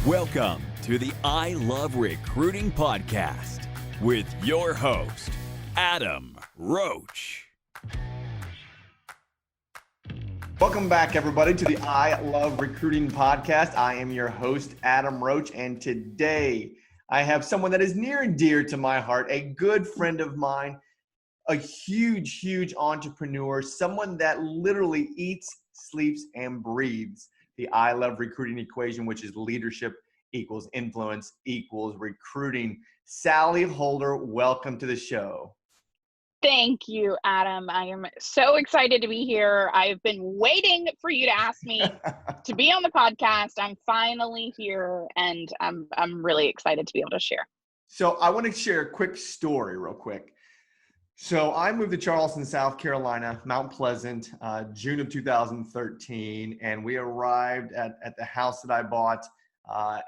Welcome to the I Love Recruiting podcast with your host, Adam Roach. Welcome back, everybody, to the I Love Recruiting podcast. I am your host, Adam Roach, and today I have someone that is near and dear to my heart, a good friend of mine, a huge entrepreneur, someone that literally eats, sleeps, and breathes the I Love Recruiting equation, which is leadership equals influence equals recruiting. Sallie Holder, welcome to the show. Thank you, Adam. I am so excited to be here. I've been waiting for you to ask me to be on the podcast. I'm finally here, and I'm really excited to be able to share. So I want to share a quick story real quick. So I moved to Charleston, South Carolina, Mount Pleasant, June of 2013, and we arrived at the house that I bought,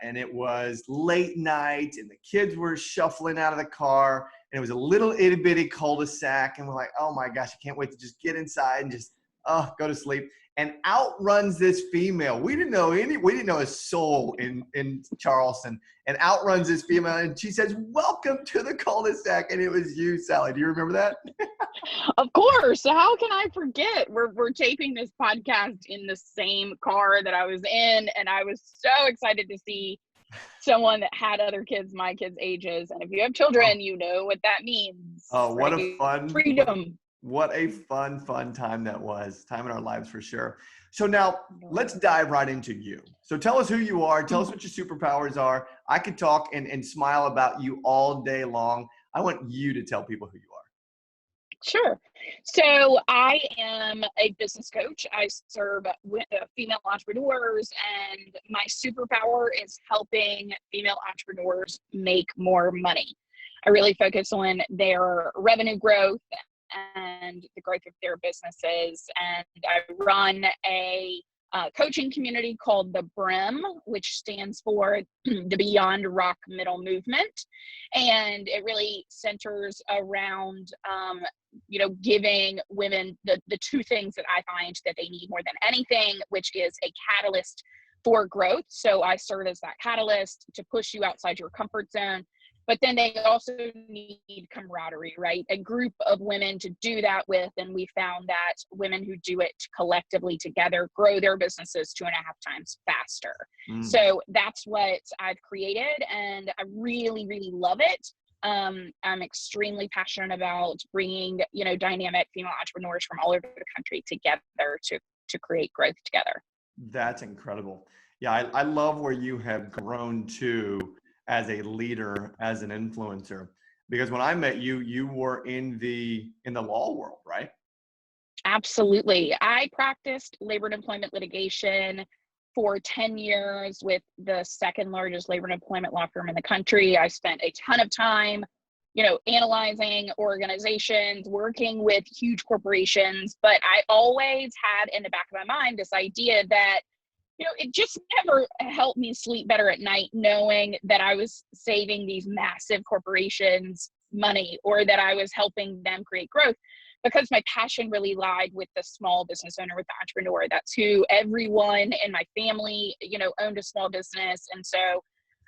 and it was late night, and the kids were shuffling out of the car, and it was a little itty bitty cul-de-sac, and we're like, oh my gosh, I can't wait to just get inside and just go to sleep. And out runs this female. We didn't know a soul in Charleston, and out runs this female, and she says, welcome to the cul-de-sac. And it was you, Sallie. Do you remember that? Of course. How can I forget? We're taping this podcast in the same car that I was in, and I was so excited to see someone that had other kids my kids' ages. And if you have children, you know what that means. Oh, what a fun freedom. What a fun time that was. Time in our lives for sure. So now let's dive right into you. So tell us who you are. Tell us what your superpowers are. I could talk and smile about you all day long. I want you to tell people who you are. Sure. So I am a business coach. I serve female entrepreneurs, and my superpower is helping female entrepreneurs make more money. I really focus on their revenue growth and the growth of their businesses. And I run a coaching community called the BRIM, which stands for the Beyond Rock Middle Movement. And it really centers around, giving women the two things that I find that they need more than anything, which is a catalyst for growth. So I serve as that catalyst to push you outside your comfort zone. But then they also need camaraderie, right? A group of women to do that with. And we found that women who do it collectively together grow their businesses 2.5 times faster. So that's what I've created, and I really love it. I'm extremely passionate about bringing, dynamic female entrepreneurs from all over the country together to create growth together. That's incredible. Yeah, I love where you have grown to as a leader, as an influencer, because when I met you, you were in the law world, right? Absolutely. I practiced labor and employment litigation for 10 years with the second largest labor and employment law firm in the country. I spent a ton of time, analyzing organizations, working with huge corporations, but I always had in the back of my mind this idea that it just never helped me sleep better at night knowing that I was saving these massive corporations money, or that I was helping them create growth, because my passion really lied with the small business owner, with the entrepreneur. That's who everyone in my family, owned a small business. And so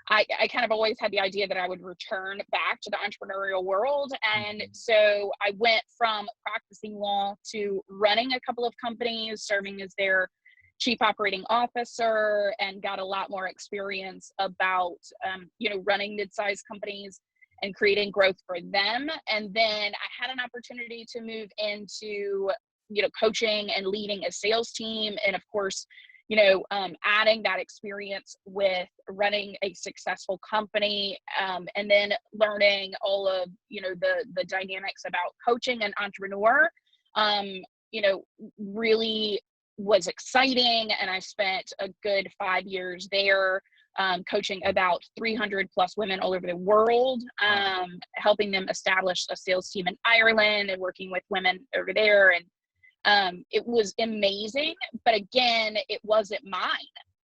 I kind of always had the idea that I would return back to the entrepreneurial world. And so I went from practicing law to running a couple of companies, serving as their chief operating officer, and got a lot more experience about, running mid-sized companies and creating growth for them. And then I had an opportunity to move into, coaching and leading a sales team. And of course, adding that experience with running a successful company, and then learning all of, the dynamics about coaching an entrepreneur, really was exciting. And I spent a good 5 years there, coaching about 300 plus women all over the world, helping them establish a sales team in Ireland and working with women over there. And it was amazing, but again, it wasn't mine.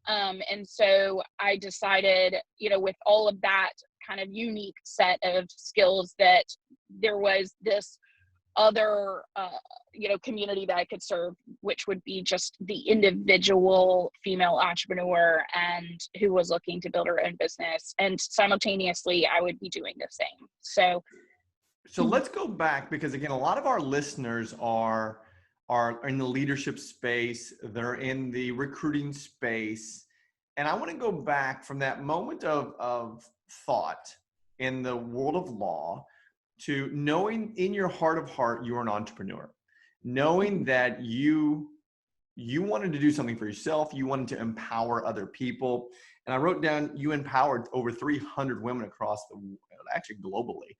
And so I decided, with all of that kind of unique set of skills, that there was this other, community that I could serve, which would be just the individual female entrepreneur and who was looking to build her own business. And simultaneously, I would be doing the same. So let's go back, because again, a lot of our listeners are in the leadership space. They're in the recruiting space. And I want to go back from that moment of thought in the world of law to knowing in your heart of heart, you're an entrepreneur, knowing that you wanted to do something for yourself. You wanted to empower other people. And I wrote down, you empowered over 300 women across actually globally.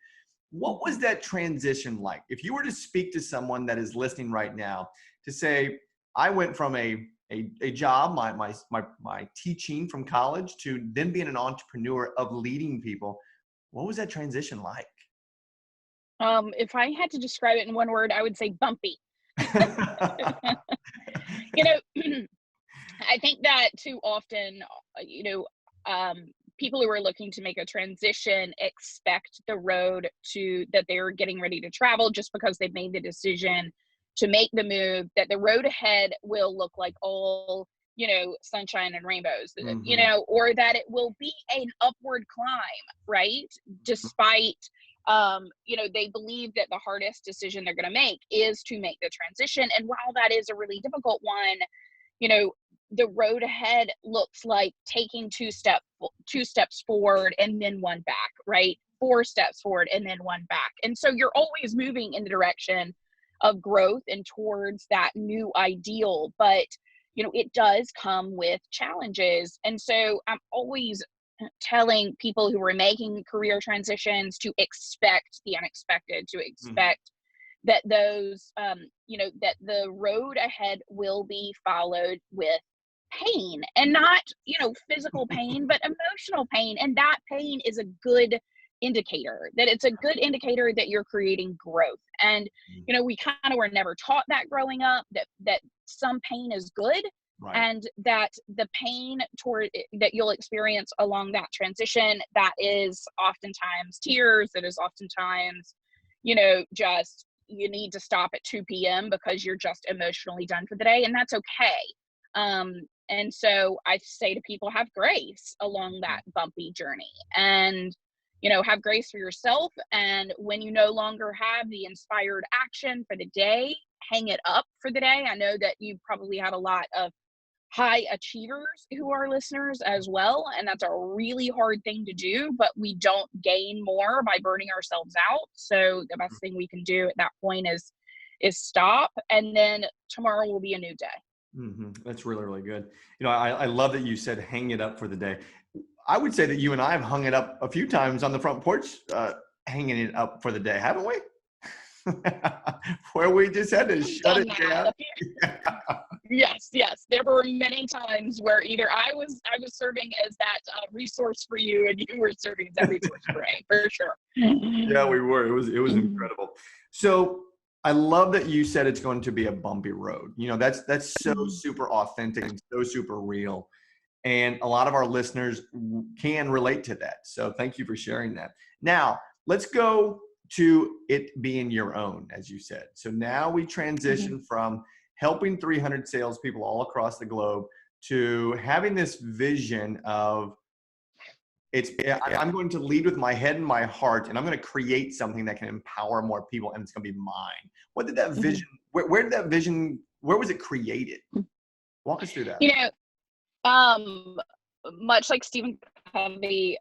What was that transition like? If you were to speak to someone that is listening right now to say, I went from a job, my teaching from college, to then being an entrepreneur of leading people, what was that transition like? If I had to describe it in one word, I would say bumpy. I think that too often, people who are looking to make a transition expect the road that they're getting ready to travel just because they've made the decision to make the move, that the road ahead will look like all, sunshine and rainbows, or that it will be an upward climb, right? Despite, they believe that the hardest decision they're going to make is to make the transition. And while that is a really difficult one, the road ahead looks like taking two steps forward and then one back, right? 4 steps forward and then one back. And so you're always moving in the direction of growth and towards that new ideal, but it does come with challenges. And so I'm always telling people who are making career transitions to expect the unexpected, to expect that those, that the road ahead will be followed with pain, and not, physical pain, but emotional pain. And that pain is a good indicator, that it's a good indicator that you're creating growth. And, we kind of were never taught that growing up, that some pain is good. Right. And that the pain that you'll experience along that transition, that is oftentimes tears, that is oftentimes, just you need to stop at 2 p.m. because you're just emotionally done for the day, and that's okay. And so I say to people, have grace along that bumpy journey, and, have grace for yourself. And when you no longer have the inspired action for the day, hang it up for the day. I know that you probably have a lot of high achievers who are listeners as well, and that's a really hard thing to do, but we don't gain more by burning ourselves out. So the best thing we can do at that point is stop, and then tomorrow will be a new day. That's really, really good. I love that you said hang it up for the day. I would say that you and I have hung it up a few times on the front porch, hanging it up for the day, haven't we? Where we just had to shut it down. Yes. There were many times where either I was serving as that resource for you, and you were serving as that resource for me, for sure. Yeah, we were. It was incredible. So I love that you said it's going to be a bumpy road. That's so super authentic and so super real. And a lot of our listeners can relate to that. So thank you for sharing that. Now, let's go to it being your own, as you said. So now we transition from helping 300 salespeople all across the globe to having this vision of I'm going to lead with my head and my heart, and I'm going to create something that can empower more people, and it's going to be mine. What did that vision, where did that vision, where was it created? Walk us through that. Much like Stephen Covey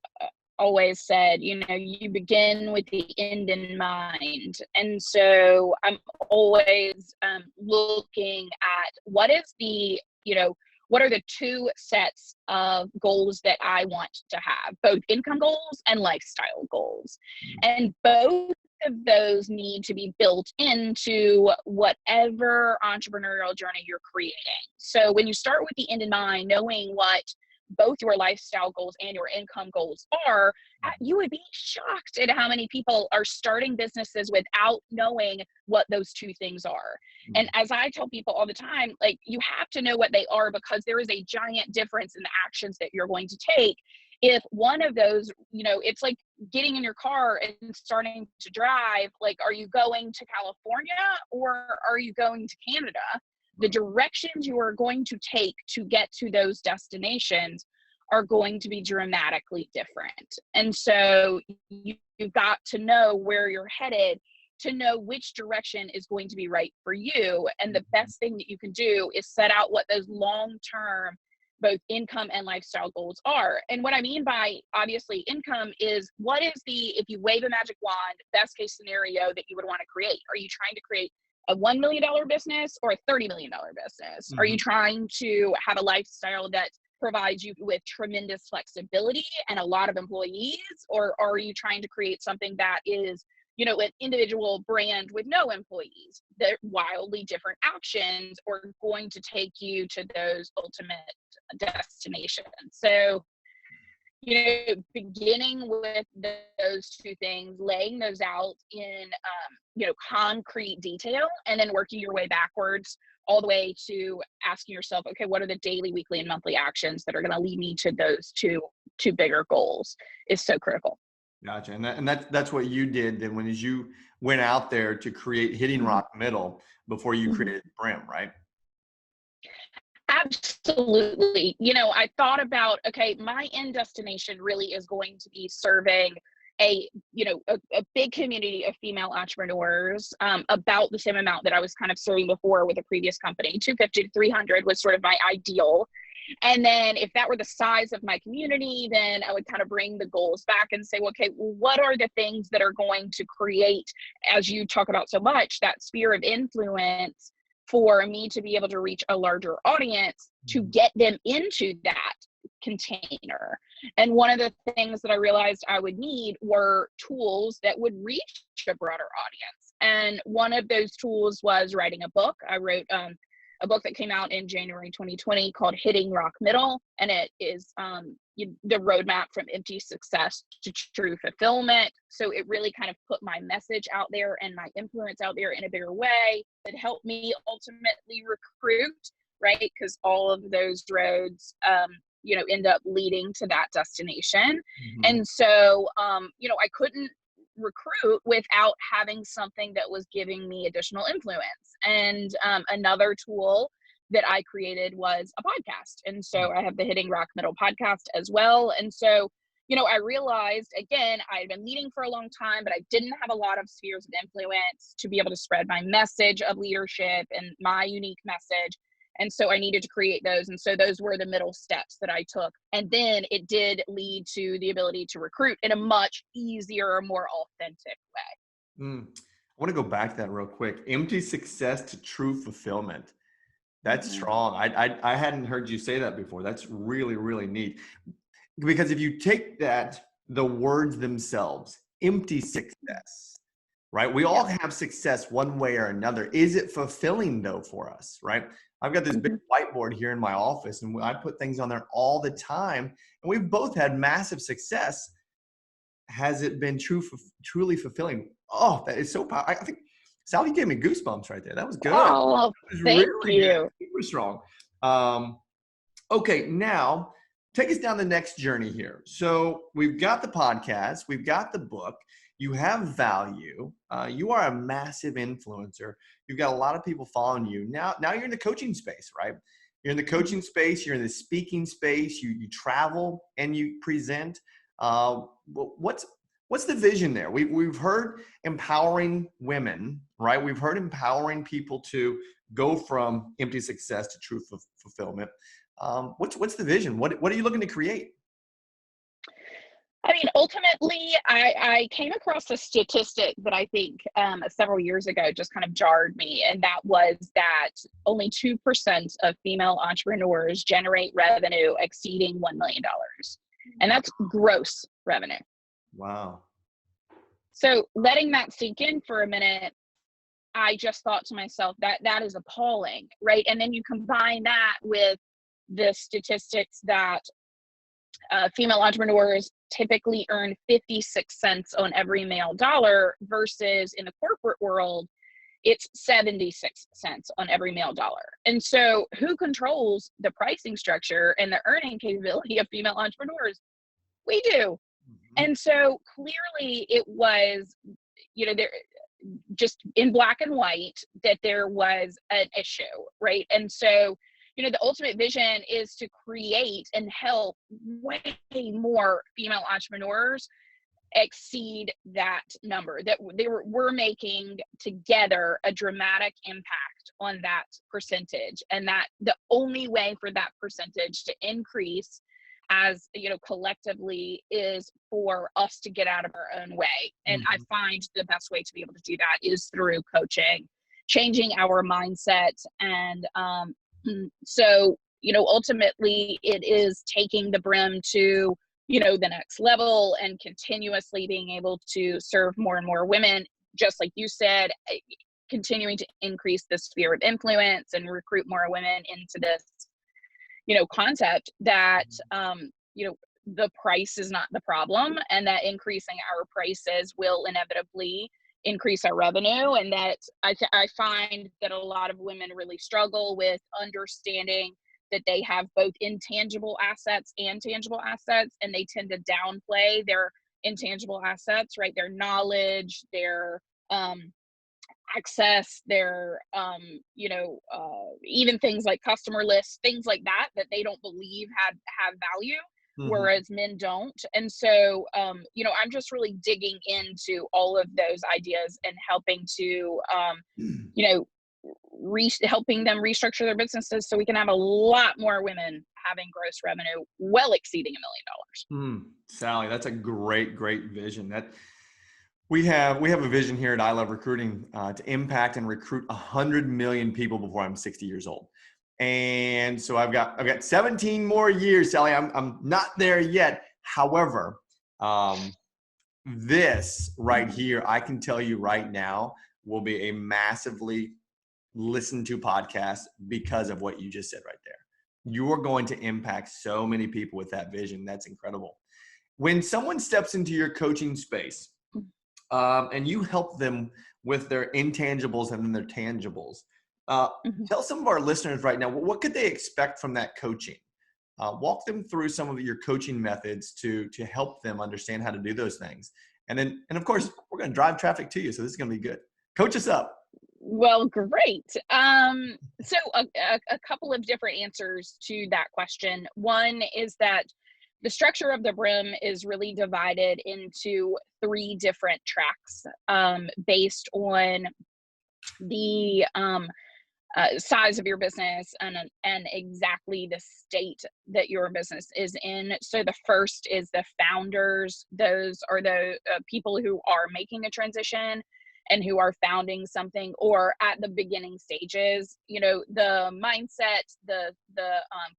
always said, you begin with the end in mind. And so I'm always looking at what are the 2 sets of goals that I want to have, both income goals and lifestyle goals. And both of those need to be built into whatever entrepreneurial journey you're creating. So when you start with the end in mind, knowing what both your lifestyle goals and your income goals are, you would be shocked at how many people are starting businesses without knowing what those 2 things are. And as I tell people all the time, you have to know what they are, because there is a giant difference in the actions that you're going to take if one of those, it's like getting in your car and starting to drive, like, are you going to California or are you going to Canada? The directions you are going to take to get to those destinations are going to be dramatically different. And so you've got to know where you're headed to know which direction is going to be right for you. And the best thing that you can do is set out what those long-term, both income and lifestyle goals are. And what I mean by obviously income is, what is the, if you wave a magic wand, best case scenario that you would want to create? Are you trying to create a $1 million business or a $30 million business? Are you trying to have a lifestyle that provides you with tremendous flexibility and a lot of employees? Or are you trying to create something that is, an individual brand with no employees? The wildly different actions are going to take you to those ultimate destinations. So, beginning with those two things, laying those out in, concrete detail, and then working your way backwards all the way to asking yourself, okay, what are the daily, weekly, and monthly actions that are going to lead me to those two bigger goals is so critical. Gotcha. And that's what you did then as you went out there to create Hitting Rock Middle before you created Brim, right? Absolutely. I thought about, okay, my end destination really is going to be serving a big community of female entrepreneurs, about the same amount that I was kind of serving before with a previous company. 250 to 300 was sort of my ideal. And then if that were the size of my community, then I would kind of bring the goals back and say, well, okay, what are the things that are going to create, as you talk about so much, that sphere of influence for me to be able to reach a larger audience to get them into that container. And one of the things that I realized I would need were tools that would reach a broader audience. And one of those tools was writing a book. I wrote a book that came out in January 2020 called Hitting Rock Middle. And it is the roadmap from empty success to true fulfillment. So it really kind of put my message out there and my influence out there in a bigger way. It helped me ultimately recruit, right? Because all of those roads, end up leading to that destination. And so, I couldn't recruit without having something that was giving me additional influence. And another tool that I created was a podcast. And so I have the Hitting Rock Middle podcast as well. And so, I realized, again, I had been leading for a long time, but I didn't have a lot of spheres of influence to be able to spread my message of leadership and my unique message. And so I needed to create those. And so those were the middle steps that I took. And then it did lead to the ability to recruit in a much easier, more authentic way. I want to go back to that real quick. Empty success to true fulfillment. That's strong. I hadn't heard you say that before. That's really, really neat. Because if you take that, the words themselves, empty success, right? We all have success one way or another. Is it fulfilling though for us, right? I've got this big whiteboard here in my office and I put things on there all the time. And we've both had massive success. Has it been truly fulfilling? Oh, that is so powerful. I think Sallie gave me goosebumps right there. That was good. Oh, thank you. Good. Super strong. Okay, now take us down the next journey here. So we've got the podcast, we've got the book, you have value, you are a massive influencer, you've got a lot of people following you. Now you're in the coaching space, right? You're in the coaching space, you're in the speaking space, you travel and you present. What's the vision there? We've heard empowering women, right? We've heard empowering people to go from empty success to true fulfillment. What's the vision? What are you looking to create? I mean, ultimately, I came across a statistic that I think several years ago just kind of jarred me. And that was that only 2% of female entrepreneurs generate revenue exceeding $1 million. And that's gross revenue. Wow. So letting that sink in for a minute, I just thought to myself that is appalling, right? And then you combine that with the statistics that female entrepreneurs typically earn 56 cents on every male dollar versus in the corporate world, it's 76 cents on every male dollar. And so who controls the pricing structure and the earning capability of female entrepreneurs? We do. Mhm. And so clearly it was, there just in black and white that there was an issue, right? And so, the ultimate vision is to create and help way more female entrepreneurs exceed that number, that we're making together a dramatic impact on that percentage, and that the only way for that percentage to increase, as collectively, is for us to get out of our own way. And I Mhm. find the best way to be able to do that is through coaching, changing our mindset. And so ultimately it is taking the brim to the next level, and continuously being able to serve more and more women, just like you said, continuing to increase the sphere of influence and recruit more women into this, concept that, the price is not the problem, and that increasing our prices will inevitably increase our revenue. And that I find that a lot of women really struggle with understanding that they have both intangible assets and tangible assets, and they tend to downplay their intangible assets, right? Their knowledge, their access, their even things like customer lists, things like that they don't believe have value, Mhm. whereas men don't. And so I'm just really digging into all of those ideas and helping to you know helping them restructure their businesses so we can have a lot more women having gross revenue well exceeding $1 million. Sallie, that's a great vision. That we have a vision here at I Love Recruiting to impact and recruit 100 million people before I'm 60 years old. And so I've got 17 more years, Sallie. I'm not there yet. However, this right here, I can tell you right now, will be a massively listened to podcast because of what you just said right there. You are going to impact so many people with that vision. That's incredible. When someone steps into your coaching space, and you help them with their intangibles and then their tangibles, Mhm. tell some of our listeners right now, what could they expect from that coaching? Walk them through some of your coaching methods to help them understand how to do those things. And of course, we're going to drive traffic to you. So this is going to be good. Coach us up. Well, great. So a couple of different answers to that question. One is that the structure of the brim is really divided into three different tracks, based on the size of your business and exactly the state that your business is in. So the first is the founders. Those are the people who are making a transition and who are founding something, or at the beginning stages. The mindset, the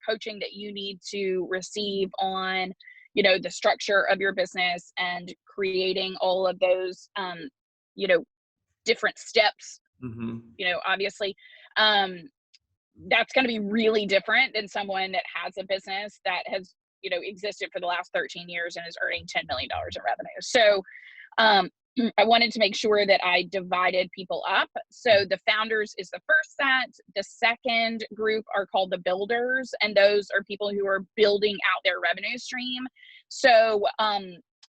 coaching that you need to receive on the structure of your business and creating all of those you know different steps, Mm-hmm. obviously, um, that's going to be really different than someone that has a business that has, existed for the last 13 years and is earning $10 million in revenue. So um, I wanted to make sure that I divided people up. So the founders is the first set. The second group are called the builders, and those are people who are building out their revenue stream. So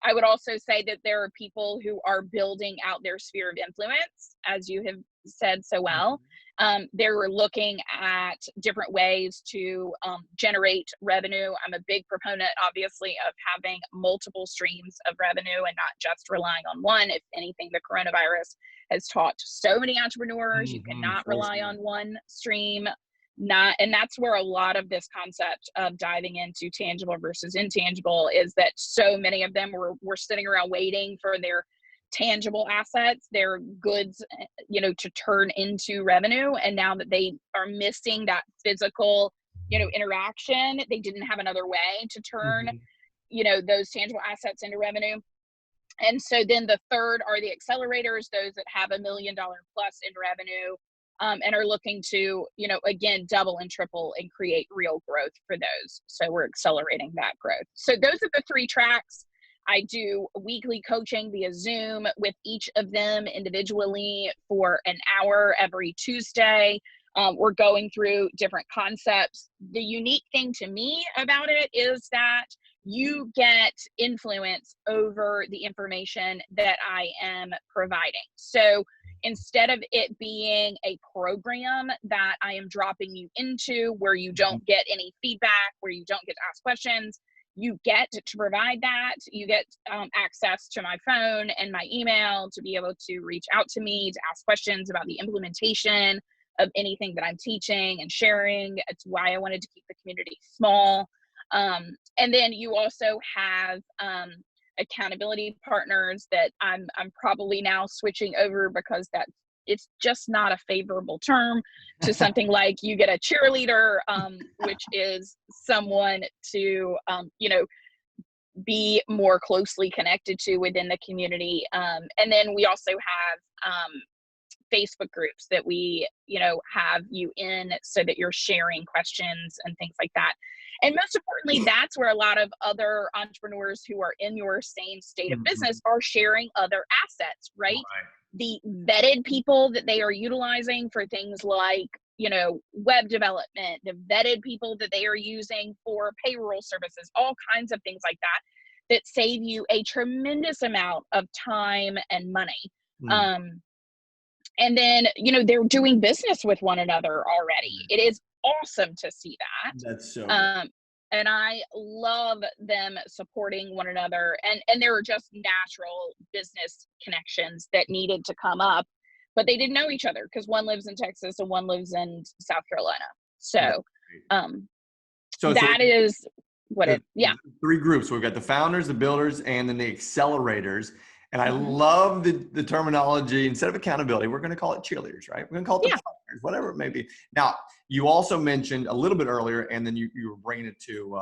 I would also say that there are people who are building out their sphere of influence, as you have said so well. They're looking at different ways to generate revenue. I'm a big proponent, obviously, of having multiple streams of revenue and not just relying on one. If anything, the coronavirus has taught so many entrepreneurs you Mm-hmm. cannot For rely sure. on one stream. And that's where a lot of this concept of diving into tangible versus intangible is, that so many of them were sitting around waiting for their tangible assets, their goods, to turn into revenue. And now that they are missing that physical, interaction, they didn't have another way to turn, Mm-hmm. those tangible assets into revenue. And so then the third are the accelerators, those that have $1 million plus in revenue, and are looking to, again, double and triple and create real growth for those. So we're accelerating that growth. So those are the three tracks. I do weekly coaching via Zoom with each of them individually for an hour every Tuesday. We're going through different concepts. The unique thing to me about it is that you get influence over the information that I am providing. So instead of it being a program that I am dropping you into where you don't get any feedback, where you don't get to ask questions, you get to provide that. You get access to my phone and my email to be able to reach out to me, to ask questions about the implementation of anything that I'm teaching and sharing. It's why I wanted to keep the community small. And then you also have accountability partners that I'm probably now switching over because that it's just not a favorable term to something like you get a cheerleader, which is someone to, be more closely connected to within the community. And then we also have Facebook groups that we, have you in so that you're sharing questions and things like that. And most importantly, that's where a lot of other entrepreneurs who are in your same state of business are sharing other assets, right? The vetted people that they are utilizing for things like, web development, the vetted people that they are using for payroll services, all kinds of things like that save you a tremendous amount of time and money. And then, they're doing business with one another already. It is awesome to see that. That's so good. And I love them supporting one another. And there were just natural business connections that needed to come up, but they didn't know each other because one lives in Texas and one lives in South Carolina. So that is what it, yeah. 3 groups. So we've got the founders, the builders, and then the accelerators. And I love the terminology. Instead of accountability, we're going to call it cheerleaders, right? We're going to call it the partners, whatever it may be. Now, you also mentioned a little bit earlier, and then you were bringing it to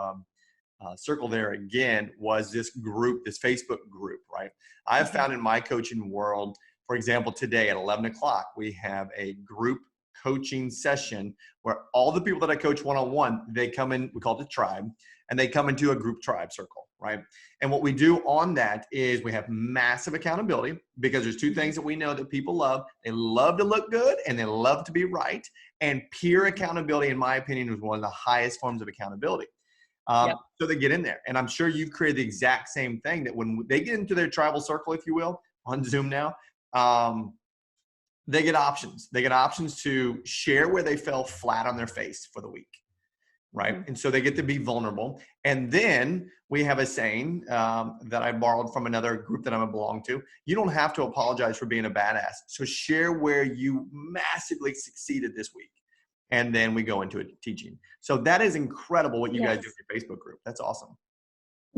circle there again, was this group, this Facebook group, right? I have found in my coaching world, for example, today at 11 o'clock, we have a group coaching session where all the people that I coach one-on-one, they come in, we call it the tribe, and they come into a group tribe circle, right? And what we do on that is we have massive accountability because there's 2 things that we know that people love. They love to look good and they love to be right. And peer accountability, in my opinion, is one of the highest forms of accountability. So they get in there. And I'm sure you've created the exact same thing, that when they get into their tribal circle, if you will, on Zoom now, they get options. They get options to share where they fell flat on their face for the week. Right. And so they get to be vulnerable. And then we have a saying that I borrowed from another group that I belong to. You don't have to apologize for being a badass. So share where you massively succeeded this week. And then we go into it teaching. So that is incredible what you guys do with your Facebook group. That's awesome.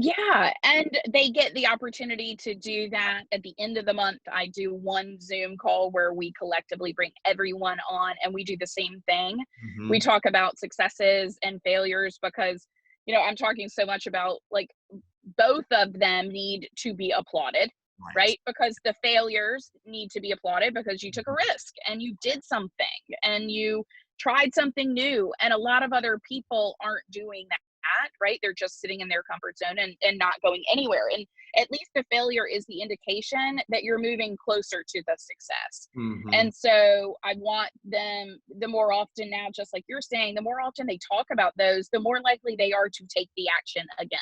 Yeah, and they get the opportunity to do that at the end of the month. I do one Zoom call where we collectively bring everyone on and we do the same thing. We talk about successes and failures because, I'm talking so much about like both of them need to be applauded, right? Because the failures need to be applauded because you took a risk and you did something and you tried something new, and a lot of other people aren't doing that. Right? They're just sitting in their comfort zone and not going anywhere. And at least the failure is the indication that you're moving closer to the success. And so I want them, the more often now, just like you're saying, the more often they talk about those, the more likely they are to take the action again.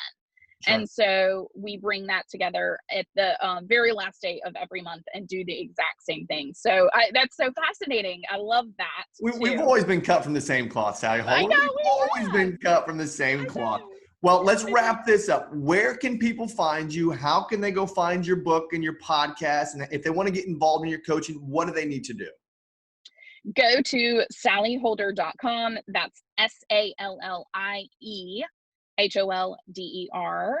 And so we bring that together at the very last day of every month and do the exact same thing. So that's so fascinating. I love that. We've always been cut from the same cloth, Sallie Holder. I know, We've always been cut from the same cloth. Well, let's wrap this up. Where can people find you? How can they go find your book and your podcast? And if they want to get involved in your coaching, what do they need to do? Go to SallieHolder.com. That's SallieHolder,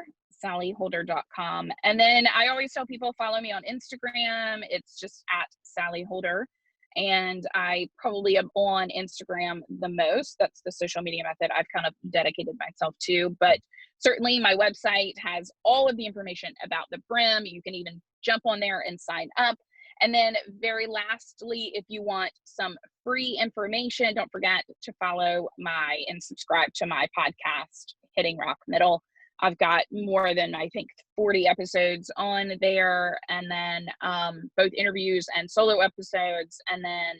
SallieHolder.com. And then I always tell people, follow me on Instagram. It's just at Sallie Holder. And I probably am on Instagram the most. That's the social media method I've kind of dedicated myself to. But certainly my website has all of the information about the Brim. You can even jump on there and sign up. And then very lastly, if you want some free information, don't forget to follow and subscribe to my podcast, Hitting Rock Middle. I've got more than, I think, 40 episodes on there, and then both interviews and solo episodes. And then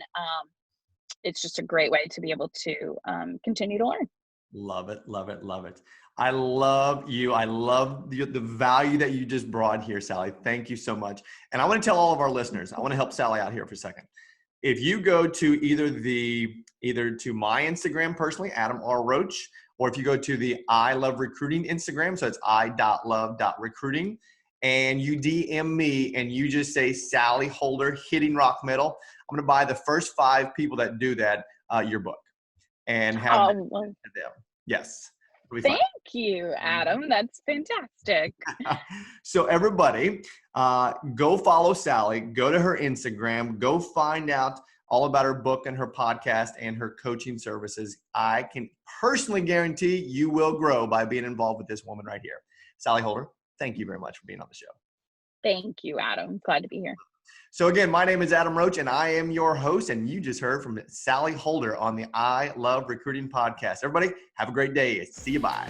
it's just a great way to be able to continue to learn. Love it, love it, love it. I love you. I love the value that you just brought here, Sallie. Thank you so much. And I want to tell all of our listeners, I want to help Sallie out here for a second. If you go to either to my Instagram personally, Adam R. Roach, or if you go to the I Love Recruiting Instagram, so it's I.love.recruiting, and you DM me and you just say Sallie Holder hitting rock metal, I'm going to buy the first 5 people that do that your book and have them. Yes. Thank you, Adam. That's fantastic. So everybody, go follow Sallie, go to her Instagram, go find out all about her book and her podcast and her coaching services. I can personally guarantee you will grow by being involved with this woman right here. Sallie Holder, thank you very much for being on the show. Thank you, Adam. Glad to be here. So again, my name is Adam Roach, and I am your host, and you just heard from Sallie Holder on the I Love Recruiting podcast. Everybody, have a great day. See you. Bye.